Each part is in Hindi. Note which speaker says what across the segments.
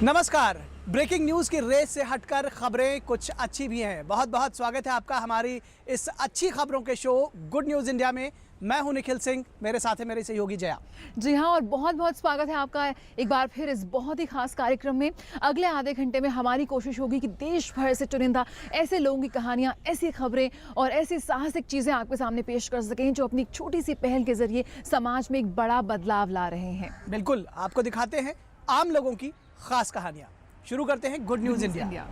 Speaker 1: नमस्कार। ब्रेकिंग न्यूज़ की रेस से हटकर खबरें कुछ अच्छी भी हैं। बहुत बहुत स्वागत है आपका हमारी इस अच्छी खबरों के शो गुड न्यूज़ इंडिया में। मैं हूं निखिल सिंह, मेरे साथ है मेरी सहयोगी जया।
Speaker 2: जी हाँ, और बहुत बहुत स्वागत है आपका एक बार फिर इस बहुत ही खास कार्यक्रम में। अगले आधे घंटे में हमारी कोशिश होगी कि देश भर से चुनिंदा ऐसे लोगों की कहानियाँ, ऐसी खबरें और ऐसी साहसिक चीज़ें आपके सामने पेश कर सकें जो अपनी एक छोटी सी पहल के जरिए समाज में एक बड़ा बदलाव ला रहे हैं।
Speaker 1: बिल्कुल, आपको दिखाते हैं आम लोगों की खास कहानियाँ। शुरू करते हैं गुड न्यूज़ इंडिया।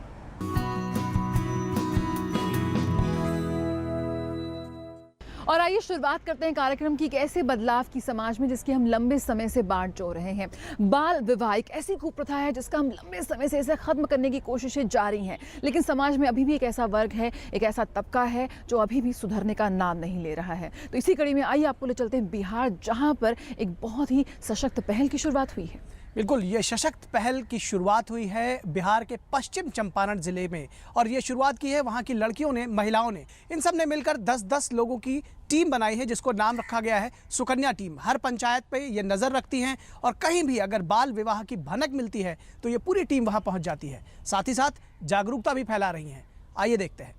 Speaker 2: और आइए शुरुआत करते हैं कार्यक्रम की एक ऐसे बदलाव की समाज में जिसकी हम लंबे समय से बाट जोड़ रहे हैं। बाल विवाह एक ऐसी कुप्रथा है जिसका हम लंबे समय से इसे खत्म करने की कोशिशें जारी हैं, लेकिन समाज में अभी भी एक ऐसा वर्ग है, एक ऐसा तबका है जो अभी भी सुधरने का नाम नहीं ले रहा है। तो इसी कड़ी में आइए आपको ले चलते हैं बिहार, जहाँ पर एक बहुत ही सशक्त पहल की शुरुआत हुई है।
Speaker 1: बिल्कुल, ये सशक्त पहल की शुरुआत हुई है बिहार के पश्चिम चंपारण जिले में, और ये शुरुआत की है वहाँ की लड़कियों ने, महिलाओं ने। इन सब ने मिलकर 10-10 लोगों की टीम बनाई है जिसको नाम रखा गया है सुकन्या टीम। हर पंचायत पे ये नज़र रखती हैं और कहीं भी अगर बाल विवाह की भनक मिलती है तो ये पूरी टीम वहाँ पहुँच जाती है। साथ ही साथ जागरूकता भी फैला रही हैं। आइए देखते हैं।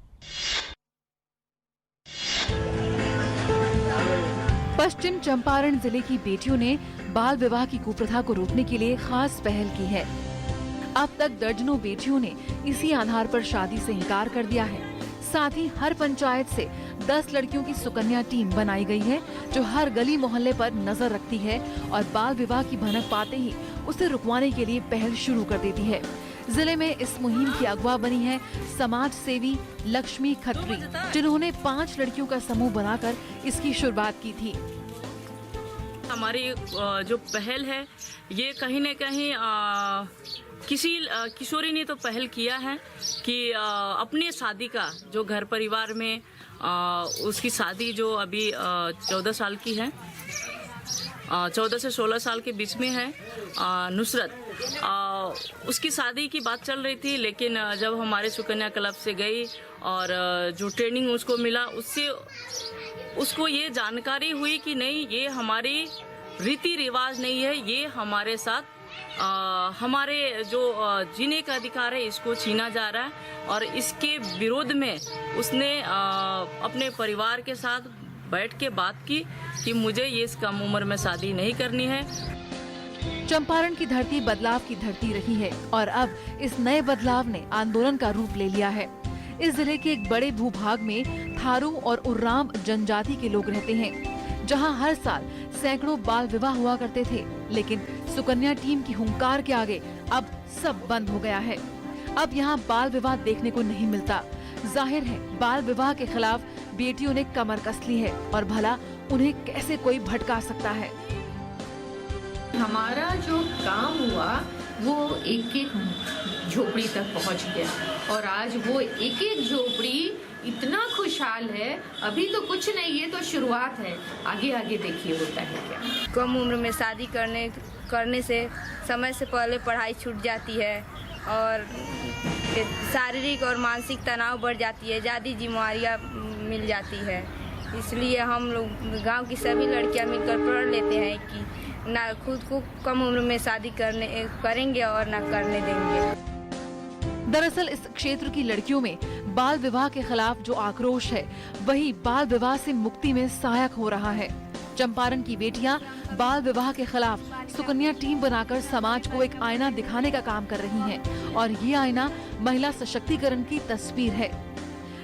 Speaker 2: पश्चिम चंपारण जिले की बेटियों ने बाल विवाह की कुप्रथा को रोकने के लिए खास पहल की है। अब तक दर्जनों बेटियों ने इसी आधार पर शादी से इनकार कर दिया है। साथ ही हर पंचायत से 10 लड़कियों की सुकन्या टीम बनाई गई है जो हर गली मोहल्ले पर नजर रखती है और बाल विवाह की भनक पाते ही उसे रुकवाने के लिए पहल शुरू कर देती है। जिले में इस मुहिम की अगवा बनी है समाज सेवी लक्ष्मी खत्री, जिन्होंने 5 लड़कियों का समूह बनाकर इसकी शुरुआत की थी।
Speaker 3: हमारी जो पहल है ये कहीं न कहीं किसी किशोरी ने तो पहल किया है कि अपने शादी का जो घर परिवार में उसकी शादी जो अभी 14 साल की है, 14 से 16 साल के बीच में है, नुसरत, उसकी शादी की बात चल रही थी। लेकिन जब हमारे सुकन्या क्लब से गई और जो ट्रेनिंग उसको मिला, उससे उसको ये जानकारी हुई कि नहीं, ये हमारी रीति रिवाज नहीं है, ये हमारे साथ हमारे जो जीने का अधिकार है इसको छीना जा रहा है। और इसके विरोध में उसने अपने परिवार के साथ बैठ के बात की कि मुझे ये इस कम उम्र में शादी नहीं करनी है।
Speaker 2: चंपारण की धरती बदलाव की धरती रही है और अब इस नए बदलाव ने आंदोलन का रूप ले लिया है। इस जिले के एक बड़े भूभाग में थारू और उर्राम जनजाति के लोग रहते हैं, जहां हर साल सैकड़ों बाल विवाह हुआ करते थे। लेकिन सुकन्या टीम की हुंकार के आगे अब सब बंद हो गया है। अब यहां बाल विवाह देखने को नहीं मिलता। जाहिर है बाल विवाह के खिलाफ बेटियों ने कमर कस ली है, और भला उन्हें कैसे कोई भटका सकता है।
Speaker 4: हमारा जो काम हुआ वो एक एक झोपड़ी तक पहुंच गया, और आज वो एक एक झोपड़ी इतना खुशहाल है। अभी तो कुछ नहीं, ये तो शुरुआत है, आगे आगे देखिए होता है क्या।
Speaker 5: कम उम्र में शादी करने से समय से पहले पढ़ाई छूट जाती है और शारीरिक और मानसिक तनाव बढ़ जाती है, ज़्यादा जिम्मेवारियाँ मिल जाती है। इसलिए हम लोग गांव की सभी लड़कियां मिलकर प्रण लेते हैं कि ना खुद को कम उम्र में शादी करेंगे और ना करने देंगे।
Speaker 2: दरअसल इस क्षेत्र की लड़कियों में बाल विवाह के खिलाफ जो आक्रोश है वही बाल विवाह से मुक्ति में सहायक हो रहा है। चंपारण की बेटियां बाल विवाह के खिलाफ सुकन्या टीम बनाकर समाज को एक आईना दिखाने का काम कर रही हैं, और ये आईना महिला सशक्तिकरण की तस्वीर है।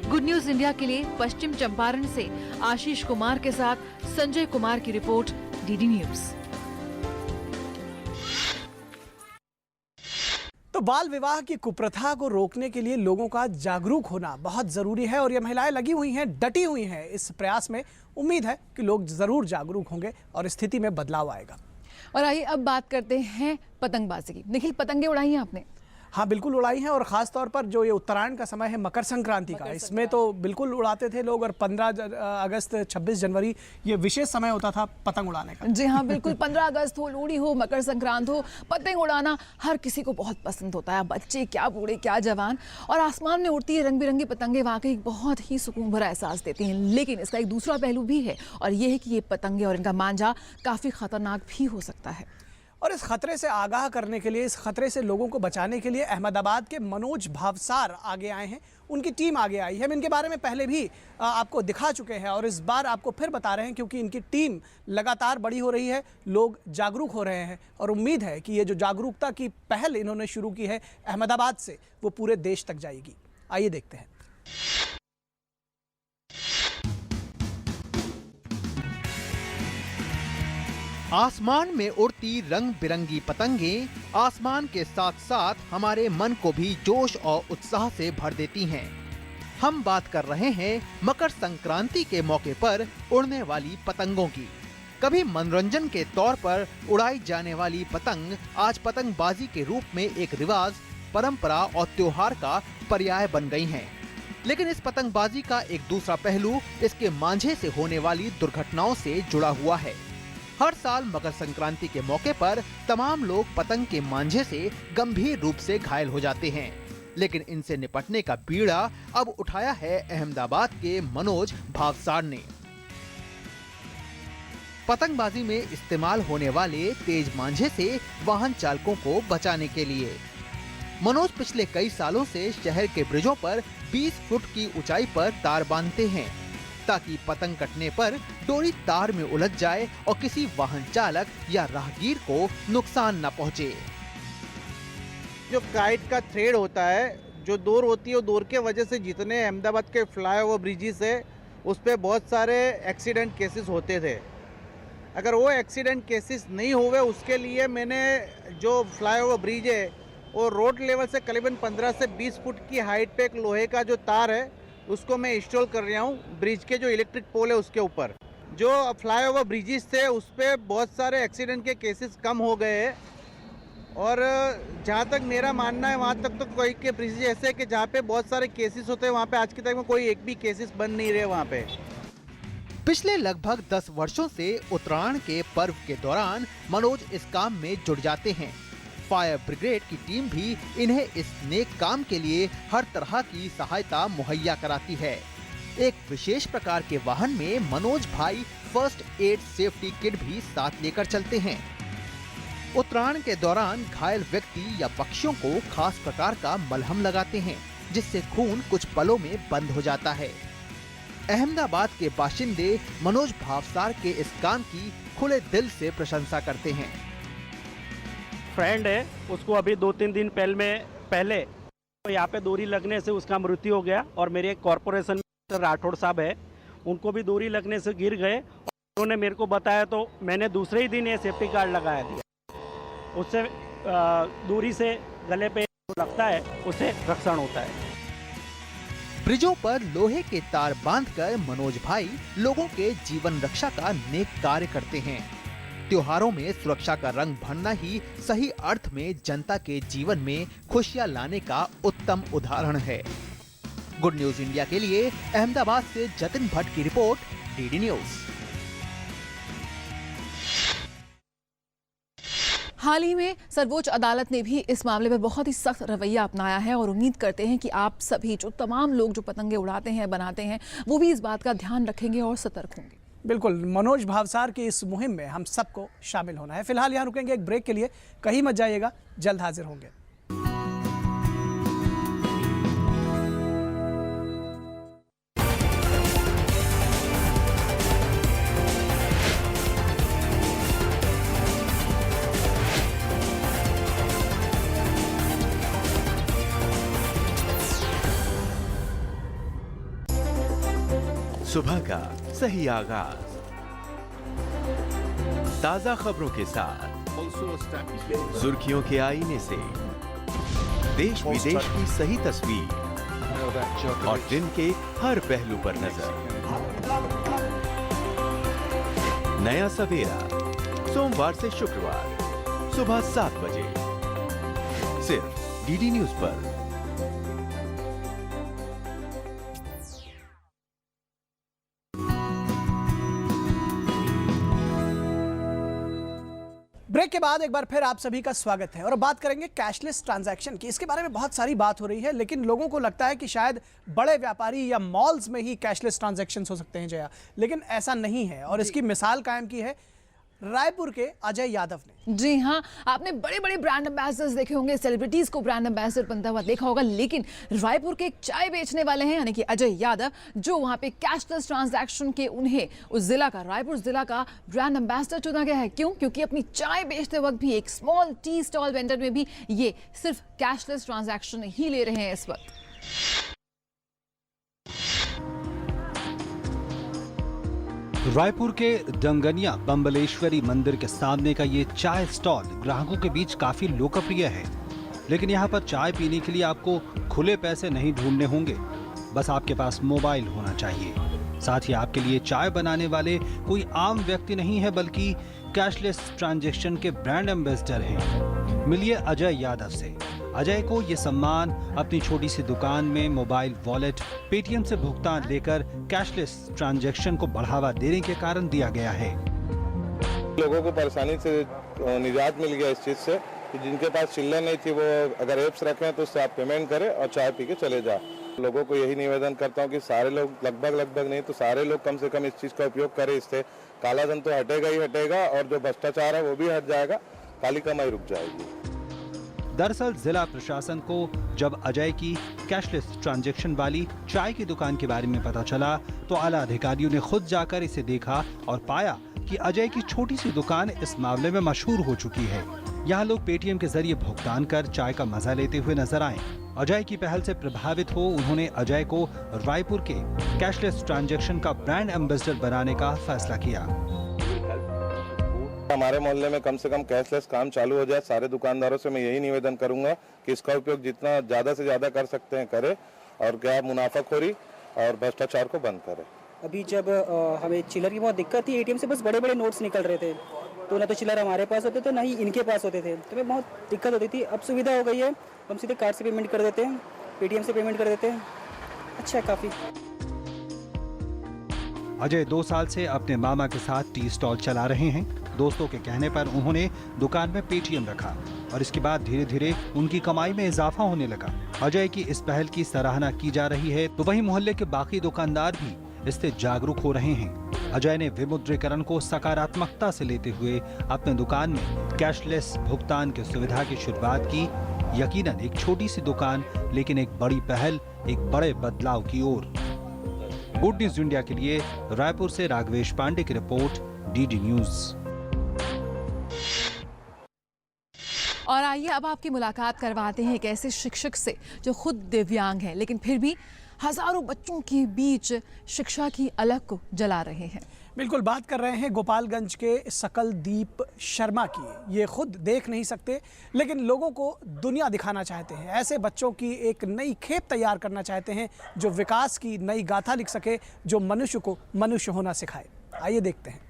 Speaker 2: गुड न्यूज इंडिया के लिए पश्चिम चंपारण से आशीष कुमार के साथ संजय कुमार की रिपोर्ट, डीडी न्यूज।
Speaker 1: तो बाल विवाह की कुप्रथा को रोकने के लिए लोगों का जागरूक होना बहुत ज़रूरी है, और ये महिलाएं लगी हुई हैं, डटी हुई हैं इस प्रयास में। उम्मीद है कि लोग ज़रूर जागरूक होंगे और स्थिति में बदलाव आएगा।
Speaker 2: और आइए अब बात करते हैं पतंगबाजी की। निखिल, पतंगे उड़ाई हैं आपने?
Speaker 1: हाँ, बिल्कुल उड़ाई हैं, और ख़ास तौर पर जो ये उत्तरायण का समय है मकर संक्रांति का, इसमें तो बिल्कुल उड़ाते थे लोग। और 15 अगस्त 26 जनवरी ये विशेष समय होता था पतंग उड़ाने का।
Speaker 2: जी हाँ, बिल्कुल। 15 अगस्त हो, लोहड़ी हो, मकर संक्रांत हो, पतंग उड़ाना हर किसी को बहुत पसंद होता है। बच्चे क्या, बूढ़े क्या, जवान। और आसमान में उड़ती है रंग बिरंगी पतंगे वाकई बहुत ही सुकून भरा एहसास देती हैं। लेकिन इसका एक दूसरा पहलू भी है, और ये है कि ये पतंगे और इनका मांझा काफ़ी खतरनाक भी हो सकता है।
Speaker 1: और इस खतरे से आगाह करने के लिए, इस खतरे से लोगों को बचाने के लिए अहमदाबाद के मनोज भावसार आगे आए हैं, उनकी टीम आगे आई है। हम इनके बारे में पहले भी आपको दिखा चुके हैं और इस बार आपको फिर बता रहे हैं क्योंकि इनकी टीम लगातार बड़ी हो रही है, लोग जागरूक हो रहे हैं और उम्मीद है कि ये जो जागरूकता की पहल इन्होंने शुरू की है अहमदाबाद से, वो पूरे देश तक जाएगी। आइए देखते हैं।
Speaker 6: आसमान में उड़ती रंग बिरंगी पतंगें आसमान के साथ साथ हमारे मन को भी जोश और उत्साह से भर देती हैं। हम बात कर रहे हैं मकर संक्रांति के मौके पर उड़ने वाली पतंगों की। कभी मनोरंजन के तौर पर उड़ाई जाने वाली पतंग आज पतंगबाजी के रूप में एक रिवाज, परंपरा और त्योहार का पर्याय बन गई हैं। लेकिन इस पतंगबाजी का एक दूसरा पहलू इसके मांझे से होने वाली दुर्घटनाओं से जुड़ा हुआ है। हर साल मकर संक्रांति के मौके पर तमाम लोग पतंग के मांझे से गंभीर रूप से घायल हो जाते हैं, लेकिन इनसे निपटने का बीड़ा अब उठाया है अहमदाबाद के मनोज भावसार ने। पतंगबाजी में इस्तेमाल होने वाले तेज मांझे से वाहन चालकों को बचाने के लिए मनोज पिछले कई सालों से शहर के ब्रिजों पर 20 फुट की ऊंचाई पर तार बांधते हैं ताकि पतंग कटने पर डोरी तार में उलझ जाए और किसी वाहन चालक या राहगीर को नुकसान न पहुंचे।
Speaker 7: जो काइट का थ्रेड होता है, जो डोर होती है, वो डोर के वजह से जितने अहमदाबाद के फ्लाईओवर ब्रिजेस है उस पर बहुत सारे एक्सीडेंट केसेस होते थे। अगर वो एक्सीडेंट केसेस नहीं हुए उसके लिए मैंने जो फ्लाईओवर ब्रिज है वो रोड लेवल से करीबन 15 से 20 फुट की हाइट पे एक लोहे का जो तार है उसको मैं इंस्टॉल कर रहा हूँ ब्रिज के जो इलेक्ट्रिक पोल है उसके ऊपर। जो फ्लाईओवर ब्रिजेस थे उस पर बहुत सारे एक्सीडेंट के केसेस कम हो गए हैं और जहाँ तक मेरा मानना है वहाँ तक तो कोई के ब्रिजेस ऐसे कि जहाँ पे बहुत सारे केसेस होते हैं वहाँ पे आज के टाइम में कोई एक भी केसेस बन नहीं रहे वहाँ पे।
Speaker 6: पिछले लगभग 10 वर्षों से उत्तरायण के पर्व के दौरान मनोज इस काम में जुट जाते हैं। फायर ब्रिगेड की टीम भी इन्हें इस नेक काम के लिए हर तरह की सहायता मुहैया कराती है। एक विशेष प्रकार के वाहन में मनोज भाई फर्स्ट एड सेफ्टी किट भी साथ लेकर चलते हैं। उत्तरायण के दौरान घायल व्यक्ति या पक्षियों को खास प्रकार का मलहम लगाते हैं जिससे खून कुछ पलों में बंद हो जाता है। अहमदाबाद के बाशिंदे मनोज भावसार के इस काम की खुले दिल से प्रशंसा करते हैं।
Speaker 8: फ्रेंड है, उसको अभी 2-3 दिन पहले यहाँ पे डोरी लगने से उसका मृत्यु हो गया और मेरे एक कॉर्पोरेशन में राठौड़ साहब है, उनको भी डोरी लगने से गिर गए। उन्होंने मेरे को बताया तो मैंने दूसरे ही दिन ये सेफ्टी कार्ड लगाया दिया। उससे डोरी से गले पे लगता है उससे रक्षण होता है।
Speaker 6: ब्रिजों पर लोहे के तार बांधकर मनोज भाई लोगों के जीवन रक्षा का नेक कार्य करते हैं। त्योहारों में सुरक्षा का रंग भरना ही सही अर्थ में जनता के जीवन में खुशियां लाने का उत्तम उदाहरण है। गुड न्यूज इंडिया के लिए अहमदाबाद से जतिन भट्ट की रिपोर्ट, डीडी न्यूज।
Speaker 2: हाल ही में सर्वोच्च अदालत ने भी इस मामले में बहुत ही सख्त रवैया अपनाया है और उम्मीद करते हैं कि आप सभी जो तमाम लोग जो पतंगे उड़ाते हैं, बनाते हैं, वो भी इस बात का ध्यान रखेंगे और सतर्क होंगे।
Speaker 1: बिल्कुल, मनोज भावसार की इस मुहिम में हम सबको शामिल होना है। फिलहाल यहाँ रुकेंगे एक ब्रेक के लिए, कहीं मत जाइएगा, जल्द हाजिर होंगे।
Speaker 9: सुबह का सही आगाज ताजा खबरों के साथ, सुर्खियों के आईने से देश विदेश की सही तस्वीर और दिन के हर पहलू पर नजर। नया सवेरा सोमवार से शुक्रवार सुबह 7 बजे सिर्फ डीडी न्यूज पर।
Speaker 1: ब्रेक के बाद एक बार फिर आप सभी का स्वागत है और अब बात करेंगे कैशलेस ट्रांजैक्शन की। इसके बारे में बहुत सारी बात हो रही है, लेकिन लोगों को लगता है कि शायद बड़े व्यापारी या मॉल्स में ही कैशलेस ट्रांजैक्शन हो सकते हैं जया, लेकिन ऐसा नहीं है। और इसकी मिसाल कायम की है रायपुर के अजय यादव ने।
Speaker 2: जी हाँ, आपने बड़े बड़े ब्रांड एम्बेसडर्स देखे होंगे, सेलिब्रिटीज को ब्रांड एम्बेसडर बनता हुआ देखा होगा, लेकिन रायपुर के एक चाय बेचने वाले हैं यानी कि अजय यादव, जो वहां पे कैशलेस ट्रांजैक्शन के उन्हें उस जिला का, रायपुर जिला का ब्रांड एम्बेसडर चुना गया है। क्यों? क्योंकि अपनी चाय बेचते वक्त भी एक स्मॉल टी स्टॉल वेंडर में भी ये सिर्फ कैशलेस ट्रांजैक्शन ही ले रहे हैं इस वक्त।
Speaker 10: रायपुर के दंगनिया बम्बलेश्वरी मंदिर के सामने का ये चाय स्टॉल ग्राहकों के बीच काफी लोकप्रिय है। लेकिन यहाँ पर चाय पीने के लिए आपको खुले पैसे नहीं ढूंढने होंगे, बस आपके पास मोबाइल होना चाहिए। साथ ही आपके लिए चाय बनाने वाले कोई आम व्यक्ति नहीं है, बल्कि कैशलेस ट्रांजैक्शन के ब्रांड एम्बेसडर हैं। मिलिए अजय यादव से। अजय को ये सम्मान अपनी छोटी सी दुकान में मोबाइल वॉलेट, पेटीएम से भुगतान लेकर कैशलेस ट्रांजैक्शन को बढ़ावा देने के कारण दिया गया है।
Speaker 11: लोगों को परेशानी से निजात मिल गया इस चीज से कि जिनके पास चिल्लर नहीं थी, वो अगर एप्स रखें तो उससे आप पेमेंट करें और चाय पी के चले जाओ। लोगों को यही निवेदन करता हूँ कि सारे लोग, लगभग नहीं तो सारे लोग कम से कम इस चीज का उपयोग करें। इससे काला धन तो हटेगा ही हटेगा और जो भ्रष्टाचार है वो भी हट जाएगा, काली कमाई रुक जाएगी।
Speaker 10: दरअसल जिला प्रशासन को जब अजय की कैशलेस ट्रांजैक्शन वाली चाय की दुकान के बारे में पता चला तो आला अधिकारियों ने खुद जाकर इसे देखा और पाया कि अजय की छोटी सी दुकान इस मामले में मशहूर हो चुकी है। यहाँ लोग पेटीएम के जरिए भुगतान कर चाय का मजा लेते हुए नजर आए। अजय की पहल से प्रभावित हो उन्होंने अजय को रायपुर के कैशलेस ट्रांजैक्शन का ब्रांड एम्बेसडर बनाने का फैसला किया।
Speaker 11: हमारे मोहल्ले में कम से कम कैशलेस काम चालू हो जाए। सारे दुकानदारों से मैं यही निवेदन करूंगा कि इसका उपयोग जितना ज्यादा से ज्यादा कर सकते हैं करें और क्या मुनाफाखोरी और भ्रष्टाचार को बंद करें।
Speaker 12: अभी जब हमें चिल्लर की बहुत दिक्कत थी, एटीएम से बस बड़े बड़े नोट्स निकल रहे थे, तो ना तो चिल्लर हमारे पास होते थे ना ही इनके पास होते थे, तो हमें बहुत दिक्कत होती थी। अब सुविधा हो गई है, हम सीधे कार्ड से पेमेंट कर देते हैं, पेटीएम से पेमेंट कर देते हैं। अच्छा है काफ़ी।
Speaker 10: अजय 2 साल से अपने मामा के साथ टी स्टॉल चला रहे हैं। दोस्तों के कहने पर उन्होंने दुकान में पेटीएम रखा और इसके बाद धीरे धीरे उनकी कमाई में इजाफा होने लगा। अजय की इस पहल की सराहना की जा रही है तो वहीं मोहल्ले के बाकी दुकानदार भी इससे जागरूक हो रहे हैं। अजय ने विमुद्रीकरण को सकारात्मकता से लेते हुए अपने दुकान में कैशलेस भुगतान की सुविधा की शुरुआत की। यकीनन एक छोटी सी दुकान, लेकिन एक बड़ी पहल, एक बड़े बदलाव की ओर। गुड न्यूज इंडिया के लिए रायपुर से राघवेश पांडे की रिपोर्ट, डीडी न्यूज।
Speaker 2: और आइए अब आपकी मुलाकात करवाते हैं एक ऐसे शिक्षक से जो खुद दिव्यांग हैं, लेकिन फिर भी हजारों बच्चों के बीच शिक्षा की अलख को जला रहे हैं।
Speaker 1: बिल्कुल, बात कर रहे हैं गोपालगंज के सकलदीप शर्मा की। ये खुद देख नहीं सकते लेकिन लोगों को दुनिया दिखाना चाहते हैं। ऐसे बच्चों की एक नई खेप तैयार करना चाहते हैं जो विकास की नई गाथा लिख सके, जो मनुष्य को मनुष्य होना सिखाए। आइए देखते हैं।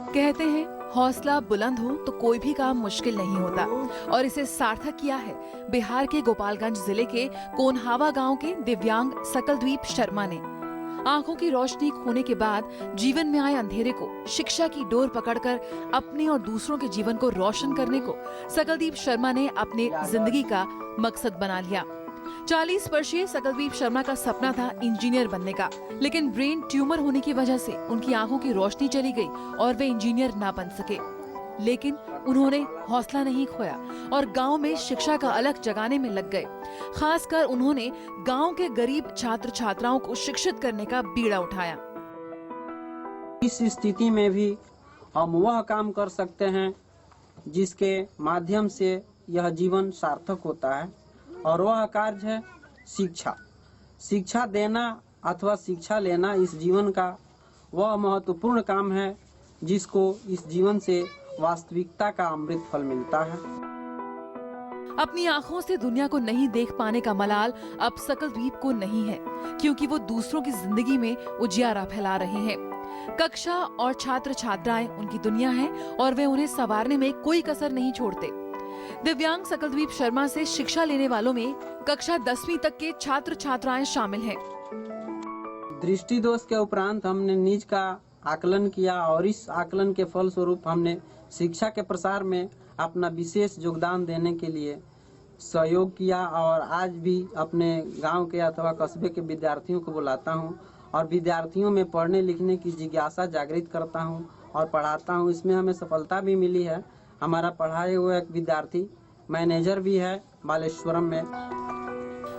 Speaker 2: कहते हैं हौसला बुलंद हो तो कोई भी काम मुश्किल नहीं होता, और इसे सार्थक किया है बिहार के गोपालगंज जिले के कोनहावा गांव के दिव्यांग सकलदीप शर्मा ने। आंखों की रोशनी खोने के बाद जीवन में आए अंधेरे को शिक्षा की डोर पकड़कर अपने और दूसरों के जीवन को रोशन करने को सकलदीप शर्मा ने अपने जिंदगी का मकसद बना लिया। 40 वर्षीय सकलदीप शर्मा का सपना था इंजीनियर बनने का, लेकिन ब्रेन ट्यूमर होने की वजह से उनकी आंखों की रोशनी चली गई और वे इंजीनियर ना बन सके। लेकिन उन्होंने हौसला नहीं खोया और गांव में शिक्षा का अलख जगाने में लग गए। खासकर उन्होंने गांव के गरीब छात्र छात्राओं को शिक्षित करने का बीड़ा उठाया।
Speaker 12: इस स्थिति में भी हम वह काम कर सकते हैं जिसके माध्यम से यह जीवन सार्थक होता है, और वह कार्य है शिक्षा। शिक्षा देना अथवा शिक्षा लेना इस जीवन का वह महत्वपूर्ण काम है जिसको इस जीवन से वास्तविकता का अमृत फल मिलता है।
Speaker 2: अपनी आंखों से दुनिया को नहीं देख पाने का मलाल अब सकलदीप को नहीं है, क्योंकि वो दूसरों की जिंदगी में उजियारा फैला रहे हैं। कक्षा और छात्र छात्राएं उनकी दुनिया हैं और वे उन्हें संवारने में कोई कसर नहीं छोड़ते। दिव्यांग सकलदीप शर्मा से शिक्षा लेने वालों में कक्षा 10वीं तक के छात्र छात्राएं शामिल हैं।
Speaker 12: दृष्टि दोष के उपरांत हमने निज का आकलन किया और इस आकलन के फल स्वरूप हमने शिक्षा के प्रसार में अपना विशेष योगदान देने के लिए सहयोग किया, और आज भी अपने गांव के अथवा कस्बे के विद्यार्थियों को बुलाता हूं और विद्यार्थियों में पढ़ने लिखने की जिज्ञासा जागृत करता हूँ और पढ़ाता हूँ। इसमें हमें सफलता भी मिली है। हमारा पढ़ाए हुए एक विद्यार्थी मैनेजर भी है बालेश्वरम में।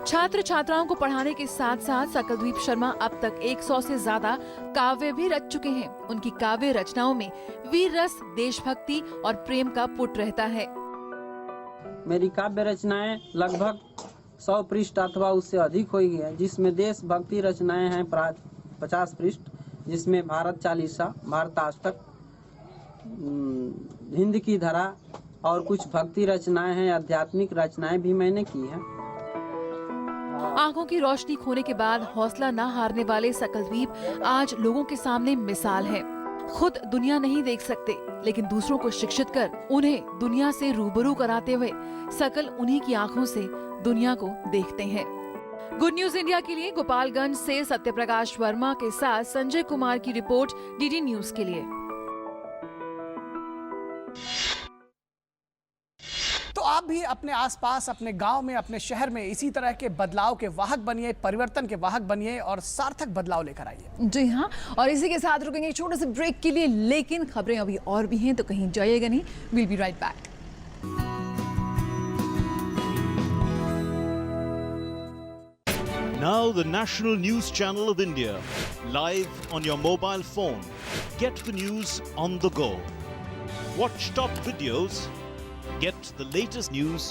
Speaker 2: छात्र छात्राओं को पढ़ाने के साथ साथ सकलद्वीप शर्मा अब तक 100 से ज्यादा काव्य भी रच चुके हैं। उनकी काव्य रचनाओं में वीर रस, देशभक्ति और प्रेम का पुट रहता है।
Speaker 12: मेरी काव्य रचनाएं लगभग 100 पृष्ठ अथवा उससे अधिक हुई है, जिसमें देशभक्ति रचनाएं हैं 50 पृष्ठ, जिसमें भारत चालीसा, भारताष्टक, हिंद की धरा और कुछ भक्ति रचनाएं हैं। आध्यात्मिक रचनाएं भी मैंने की हैं।
Speaker 2: आंखों की रोशनी खोने के बाद हौसला न हारने वाले सकलद्वीप आज लोगों के सामने मिसाल है। खुद दुनिया नहीं देख सकते, लेकिन दूसरों को शिक्षित कर उन्हें दुनिया से रूबरू कराते हुए सकल उन्हीं की आंखों से दुनिया को देखते हैं। गुड न्यूज इंडिया के लिए गोपालगंज से सत्यप्रकाश वर्मा के साथ संजय कुमार की रिपोर्ट डीडी न्यूज के लिए।
Speaker 1: तो आप भी अपने आसपास, अपने गांव में, अपने शहर में इसी तरह के बदलाव के वाहक बनिए, परिवर्तन के वाहक बनिए और सार्थक बदलाव लेकर आइए।
Speaker 2: जी हाँ, और इसी के साथ रुकेंगे छोटे से ब्रेक के लिए, लेकिन खबरें अभी और भी हैं तो कहीं जाइएगा नहीं। Will be right back.
Speaker 13: Now the National News Channel of India, live on your mobile phone. Get the news on the go. Watch top videos, get the latest news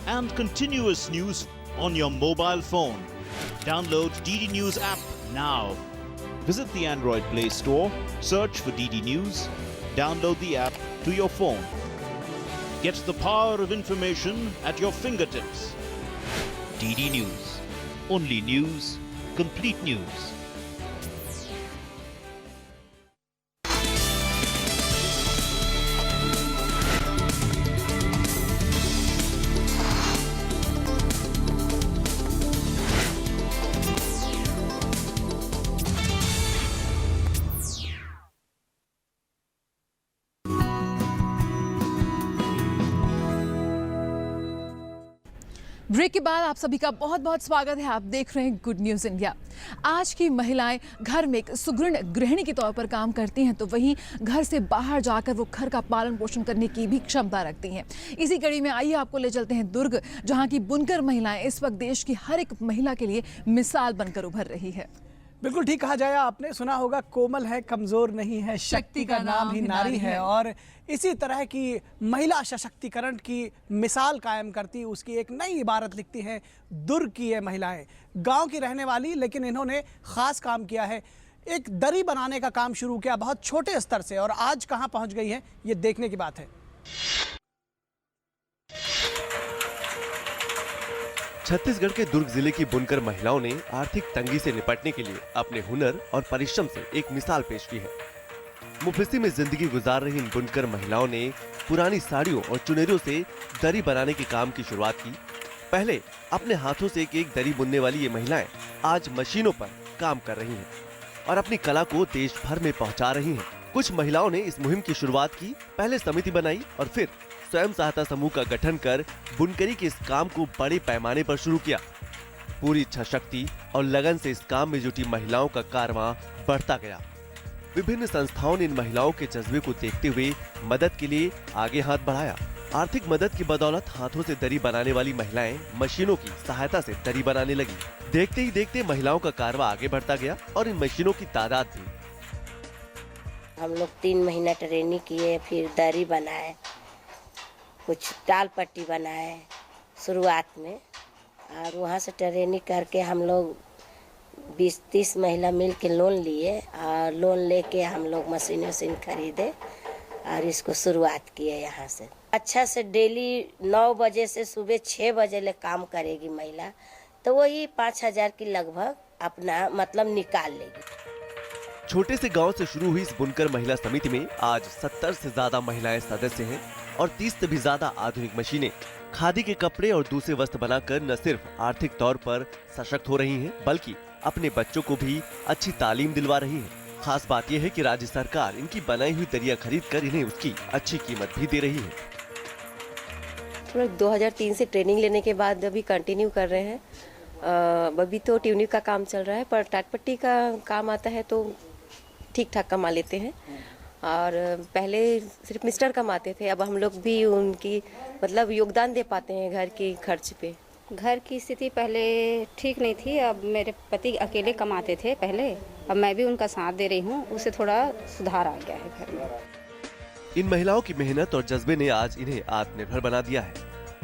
Speaker 13: and continuous news on your mobile phone. Download DD News app now. Visit the Android Play Store, search for DD News, download the app to your phone. Get the power of information at your fingertips. DD News. Only news, complete news.
Speaker 2: Break के बाद आप सभी का बहुत बहुत स्वागत है। आप देख रहे हैं गुड न्यूज इंडिया। आज की महिलाएं घर में एक सुगृण गृहिणी के तौर पर काम करती हैं, तो वहीं घर से बाहर जाकर वो घर का पालन पोषण करने की भी क्षमता रखती हैं। इसी कड़ी में आइए आपको ले चलते हैं दुर्ग, जहां की बुनकर महिलाएं इस वक्त देश की हर एक महिला के लिए मिसाल बनकर उभर रही है।
Speaker 1: बिल्कुल ठीक कहा जाए। आपने सुना होगा, कोमल है कमजोर नहीं है, शक्ति का नाम ही नारी है। और इसी तरह की महिला सशक्तिकरण की मिसाल कायम करती उसकी एक नई इबारत लिखती है दुर्ग की ये महिलाएं। गांव की रहने वाली, लेकिन इन्होंने खास काम किया है। एक दरी बनाने का काम शुरू किया बहुत छोटे स्तर से, और आज कहां पहुंच गई है ये देखने की बात है।
Speaker 9: छत्तीसगढ़ के दुर्ग जिले की बुनकर महिलाओं ने आर्थिक तंगी से निपटने के लिए अपने हुनर और परिश्रम से एक मिसाल पेश की है। मुफस्सी में जिंदगी गुजार रही इन बुनकर महिलाओं ने पुरानी साड़ियों और चुनरियों से दरी बनाने के काम की शुरुआत की। पहले अपने हाथों से एक दरी बुनने वाली ये महिलाएं आज मशीनों पर काम कर रही हैं और अपनी कला को देश भर में पहुंचा रही हैं। कुछ महिलाओं ने इस मुहिम की शुरुआत की, पहले समिति बनाई और फिर स्वयं सहायता समूह का गठन कर बुनकरी के इस काम को बड़े पैमाने पर शुरू किया। पूरी इच्छा शक्ति और लगन से इस काम में जुटी महिलाओं का कारवां बढ़ता गया। विभिन्न संस्थाओं ने इन महिलाओं के जज्बे को देखते हुए मदद के लिए आगे हाथ बढ़ाया। आर्थिक मदद की बदौलत हाथों से दरी बनाने वाली महिलाएं मशीनों की सहायता से दरी बनाने लगी। देखते ही देखते महिलाओं का कारवां आगे बढ़ता गया और इन मशीनों की तादाद भी।
Speaker 14: हम लोग 3 महीना ट्रेनिंग किए, फिर दरी बनाए, कुछ टाल पट्टी बनाए शुरुआत में, और वहाँ से ट्रेनिंग करके हम लोग 20-30 महिला मिल के लोन लिए, और लोन लेके हम लोग मशीन खरीदे और इसको शुरुआत किए यहाँ से। अच्छा से डेली 9 बजे से सुबह 6 बजे ले काम करेगी महिला, तो वही 5,000 की लगभग अपना मतलब निकाल लेगी।
Speaker 9: छोटे से गांव से शुरू हुई इस बुनकर महिला समिति में आज 70 से ज्यादा महिलाएं सदस्य हैं और 30 से भी ज्यादा आधुनिक मशीनें खादी के कपड़े और दूसरे वस्त्र बनाकर न सिर्फ आर्थिक तौर पर सशक्त हो रही हैं, बल्कि अपने बच्चों को भी अच्छी तालीम दिलवा रही हैं। खास बात यह है कि राज्य सरकार इनकी बनाई हुई दरिया खरीद कर इन्हें उसकी अच्छी कीमत भी दे रही है।
Speaker 14: 2003 से ट्रेनिंग लेने के बाद अभी कंटिन्यू कर रहे हैं,
Speaker 15: अभी तो ट्यूनिंग का काम चल रहा है, पर टाट पट्टी का काम आता है तो ठीक ठाक कमा लेते हैं। और पहले सिर्फ मिस्टर कमाते थे, अब हम लोग भी उनकी मतलब योगदान दे पाते हैं घर की खर्च पे।
Speaker 16: घर की स्थिति पहले ठीक नहीं थी, अब मेरे पति अकेले कमाते थे पहले, अब मैं भी उनका साथ दे रही हूँ, उससे थोड़ा सुधार आ गया है घर में।
Speaker 9: इन महिलाओं की मेहनत और जज्बे ने आज इन्हें आत्मनिर्भर बना दिया है।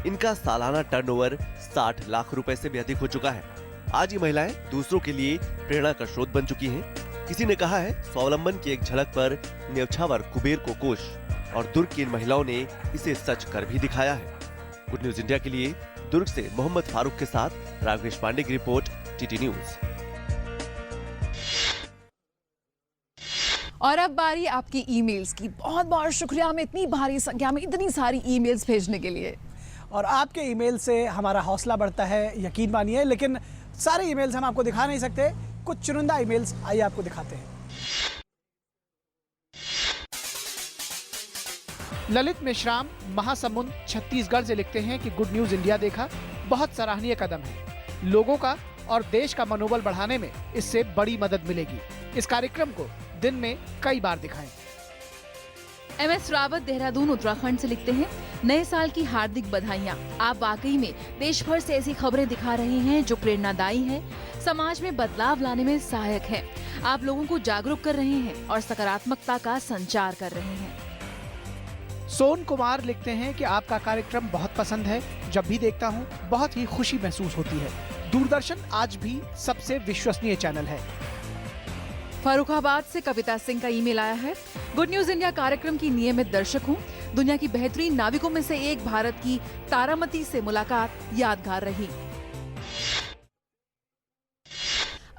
Speaker 9: इनका सालाना टर्नओवर 60 लाख रुपए से भी अधिक हो चुका है। आज ये महिलाएं दूसरों के लिए प्रेरणा का स्रोत बन चुकी हैं। किसी ने कहा है, स्वावलंबन की एक झलक पर न्यौछावर कुबेर को कोश, और दुर्ग की इन महिलाओं ने इसे सच कर भी दिखाया है। गुड न्यूज इंडिया के लिए दुर्ग से मोहम्मद फारूक के साथ राघवेश पांडे की रिपोर्ट, टीटी न्यूज।
Speaker 2: और अब बारी आपकी ईमेल्स की। बहुत बहुत शुक्रिया हमें इतनी भारी संख्या में इतनी सारी ईमेल्स भेजने के लिए।
Speaker 1: और आपके ईमेल से हमारा हौसला बढ़ता है, यकीन मानिए। लेकिन सारे ईमेल्स हम आपको दिखा नहीं सकते, कुछ चुनिंदा ईमेल्स आइए आपको दिखाते हैं। ललित मेश्राम महासमुंद छत्तीसगढ़ से लिखते हैं कि गुड न्यूज इंडिया देखा, बहुत सराहनीय कदम है। लोगों का और देश का मनोबल बढ़ाने में इससे बड़ी मदद मिलेगी। इस कार्यक्रम को दिन में कई बार दिखाएं।
Speaker 2: MS रावत देहरादून उत्तराखंड से लिखते हैं, नए साल की हार्दिक बधाइयाँ। आप वाकई में देश भर से ऐसी खबरें दिखा रहे हैं जो प्रेरणादायी है, समाज में बदलाव लाने में सहायक है। आप लोगों को जागरूक कर रहे हैं और सकारात्मकता का संचार कर रहे हैं।
Speaker 1: सोन कुमार लिखते हैं कि आपका कार्यक्रम बहुत पसंद है, जब भी देखता हूँ बहुत ही खुशी महसूस होती है। दूरदर्शन आज भी सबसे विश्वसनीय चैनल है।
Speaker 2: फर्रुखाबाद से कविता सिंह का ईमेल आया है, गुड न्यूज इंडिया कार्यक्रम की नियमित दर्शक हूँ। दुनिया की बेहतरीन नाविकों में से एक भारत की तारामती से मुलाकात यादगार रही।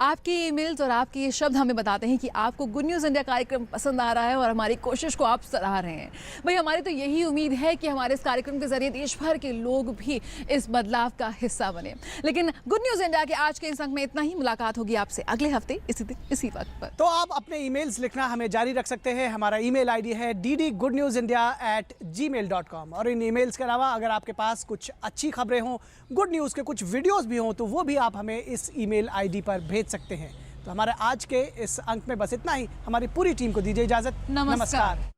Speaker 2: आपके ईमेल्स और आपके ये शब्द हमें बताते हैं कि आपको गुड न्यूज़ इंडिया कार्यक्रम पसंद आ रहा है और हमारी कोशिश को आप सराह रहे हैं। भाई हमारी तो यही उम्मीद है कि हमारे इस कार्यक्रम के जरिए देश भर के लोग भी इस बदलाव का हिस्सा बने। लेकिन गुड न्यूज़ इंडिया के आज के इस अंक में इतना ही। मुलाकात होगी आपसे अगले हफ्ते इसी वक्त पर।
Speaker 1: तो आप अपने ईमेल्स लिखना हमें जारी रख सकते हैं। हमारा ईमेल आईडी है ddgoodnewsindia@gmail.com। और इन ईमेल्स के अलावा अगर आपके पास कुछ अच्छी खबरें हों, गुड न्यूज़ के कुछ वीडियोस भी हों, तो वो भी आप हमें इस ईमेल आईडी पर भेज सकते हैं। तो हमारे आज के इस अंक में बस इतना ही। हमारी पूरी टीम को दीजिए इजाजत। नमस्कार।